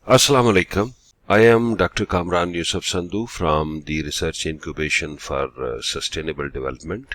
Assalamu alaikum. I am Dr. Kamran Yusuf Sandhu from the Research Incubation for Sustainable Development.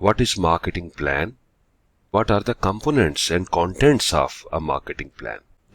What is marketing plan? What are the components and contents of a marketing plan?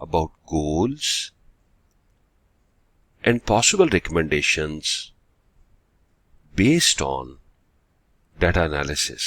about goals and possible recommendations based on data analysis।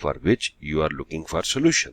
for which you are looking for solution.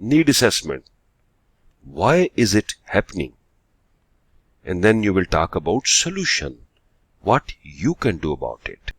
Need assessment. Why is it happening? And then you will talk about solution. What you can do about it.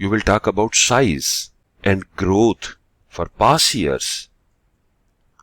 You will talk about size and growth for past years.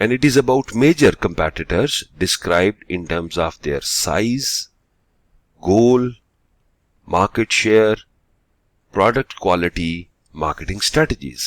and it is about major competitors described in terms of their size, goal, market share, product quality, marketing strategies.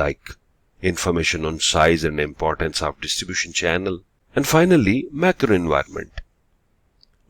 like information on size and importance of distribution channel. And finally, macro environment.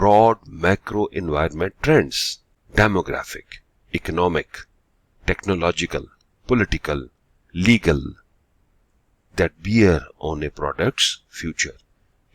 broad macro environment trends, demographic, economic, technological, political, legal that bear on a product's future,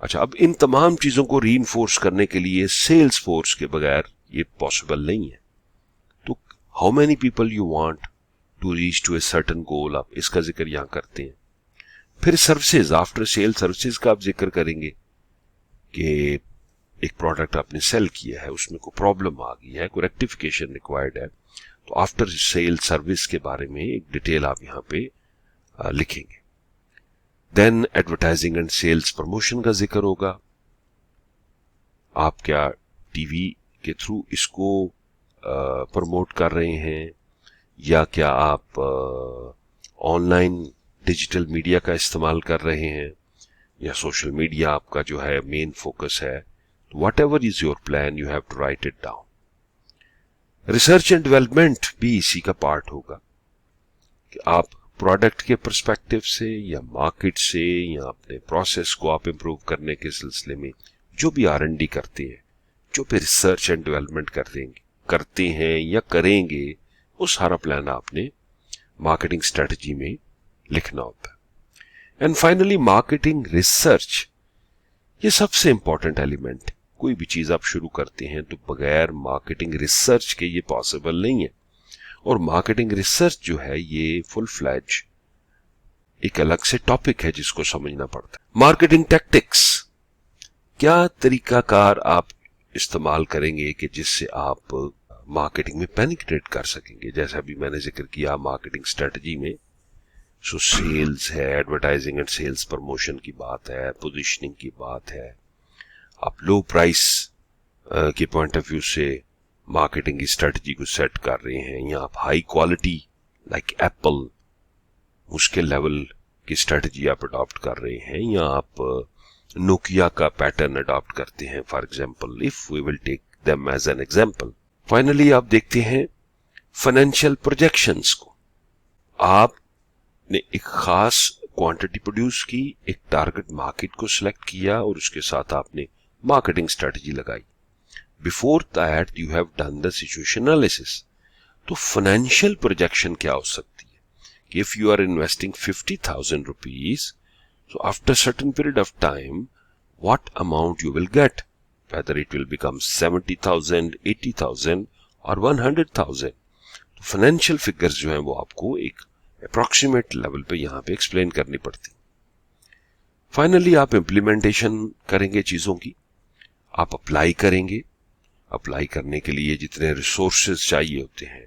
اچھا، اب ان تمام چیزوں کو ری enforce کرنے کے لیے sales force کے بغیر یہ پاسبل نہیں ہے. تو how many people you want to reach to a certain goal, آپ اس کا ذکر یہاں کرتے ہیں. پھر سروسز، آفٹر سیل سروسز کا آپ ذکر کریں گے کہ ایک پروڈکٹ آپ نے سیل کیا ہے، اس میں کوئی پرابلم آ گئی ہے، کوئی ریکٹیفیکیشن ریکوائرڈ ہے، تو آفٹر سیل سروس کے بارے میں ایک ڈیٹیل آپ یہاں پہ لکھیں گے. دین ایڈورٹائزنگ اینڈ سیلز پروموشن کا ذکر ہوگا. آپ کیا ٹی وی کے تھرو اس کو پروموٹ کر رہے ہیں، یا کیا آپ آن لائن ڈیجیٹل میڈیا کا استعمال کر رہے ہیں، یا سوشل میڈیا آپ کا جو ہے مین فوکس ہے. Whatever is your plan you have to write it down. Research and development بھی اسی کا پارٹ ہوگا کہ آپ پروڈکٹ کے پرسپیکٹو سے یا مارکیٹ سے یا اپنے پروسیس کو آپ امپروو کرنے کے سلسلے میں جو بھی R&D کرتے ہیں، جو بھی ریسرچ اینڈ ڈیولپمنٹ کرتے ہیں یا کریں گے، وہ سارا پلان آپ نے مارکیٹنگ اسٹریٹجی میں لکھنا ہوتا ہے. اینڈ فائنلی مارکیٹنگ ریسرچ، یہ سب سے امپورٹنٹ ایلیمنٹ. کوئی بھی چیز آپ شروع کرتے ہیں تو بغیر مارکیٹنگ ریسرچ کے یہ پاسبل نہیں ہے. اور مارکیٹنگ ریسرچ جو ہے یہ فل فلیج ایک الگ سے ٹاپک ہے جس کو سمجھنا پڑتا ہے. مارکیٹنگ ٹیکٹکس، کیا طریقہ کار آپ استعمال کریں گے کہ جس سے آپ مارکیٹنگ میں پینیٹریٹ کر سکیں گے. جیسا ابھی میں نے ذکر کیا مارکیٹنگ اسٹریٹجی میں، سو سیلز ہے، ایڈورٹائزنگ اینڈ سیلز پروموشن کی بات ہے، پوزیشننگ کی بات ہے. آپ لو پرائس کے پوائنٹ آف ویو سے مارکیٹنگ کی اسٹریٹجی کو سیٹ کر رہے ہیں، یا آپ ہائی کوالٹی لائک ایپل اس کے لیول کی اسٹریٹجی آپ اڈاپٹ کر رہے ہیں، یا آپ نوکیا کا پیٹرن اڈاپٹ کرتے ہیں for example, if we will take them as an example. Finally آپ دیکھتے ہیں فائنینشیل پروجیکشنز کو. آپ نے ایک خاص کوانٹٹی پروڈیوس کی، ایک ٹارگٹ مارکیٹ کو سلیکٹ کیا، اور اس کے ساتھ آپ نے مارکیٹنگ اسٹریٹجی لگائی. Before that you have done the situation analysis. تو فائنینشیل پروجیکشن کیا ہو سکتی ہے کہ if you are investing 50,000 rupees, so after certain period of time what amount you will get, whether it will become 70,000, 80,000 or 100,000. تو financial figures جو ہیں وہ آپ کو ایک اپروکسیمیٹ لیول پہ یہاں پہ ایکسپلین کرنی پڑتی. فائنلی آپ امپلیمنٹیشن کریں گے چیزوں کی، آپ اپلائی کریں گے. اپلائی کرنے کے لیے جتنے ریسورسز چاہیے ہوتے ہیں،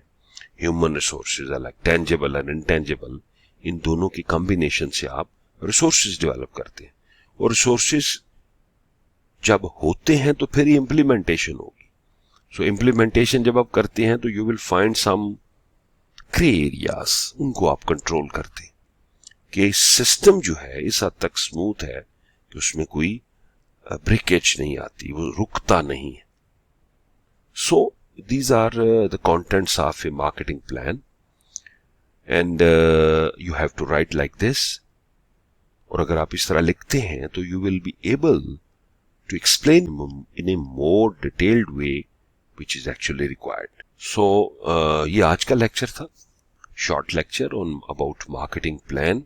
human resources like tangible and intangible, ان دونوں کی کمبینیشن سے آپ ریسورسز ڈیولپ کرتے ہیں. اور ریسورسز جب ہوتے ہیں تو پھر یہ امپلیمنٹیشن ہوگی. سو امپلیمنٹیشن جب آپ کرتے ہیں تو you will find some grey areas, ان کو آپ کنٹرول کرتے ہیں کہ سسٹم جو ہے اس حد تک سموتھ ہے کہ اس میں کوئی بریکیج نہیں آتی، وہ رکتا نہیں ہے. So these are the contents of a marketing plan, and you have to write like this. اور اگر آپ اس طرح لکھتے ہیں تو you will be able to explain in a more detailed way which is actually required. So یہ آج کا لیکچر تھا، short lecture on about marketing plan.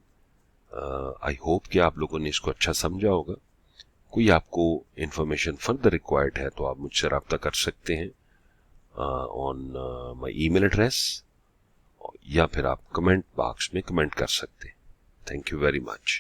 I hope کہ آپ لوگوں نے اس کو اچھا سمجھا ہوگا. کوئی آپ کو انفارمیشن فردر ریکوائرڈ ہے تو آپ مجھ سے رابطہ کر سکتے ہیں on my email address, یا پھر آپ کمنٹ باکس میں کمنٹ کر سکتے ہیں. Thank you very much.